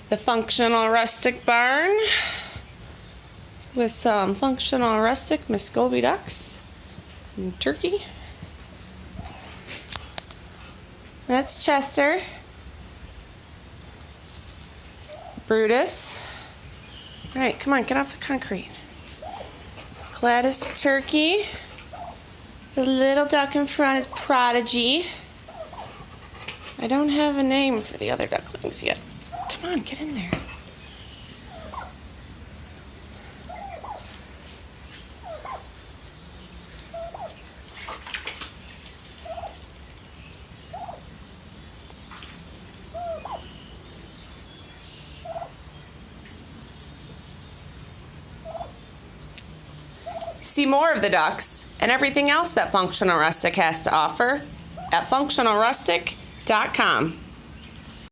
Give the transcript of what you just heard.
the Functional Rustic barn with some Functional Rustic Muscovy ducks and turkey. That's Chester, Brutus. All right, come on, get off the concrete. Gladys the turkey. The little duck in front is Prodigy. I don't have a name for the other ducklings yet. Come on, get in there. See more of the ducks and everything else that Functional Rustic has to offer at functionalrustic.com.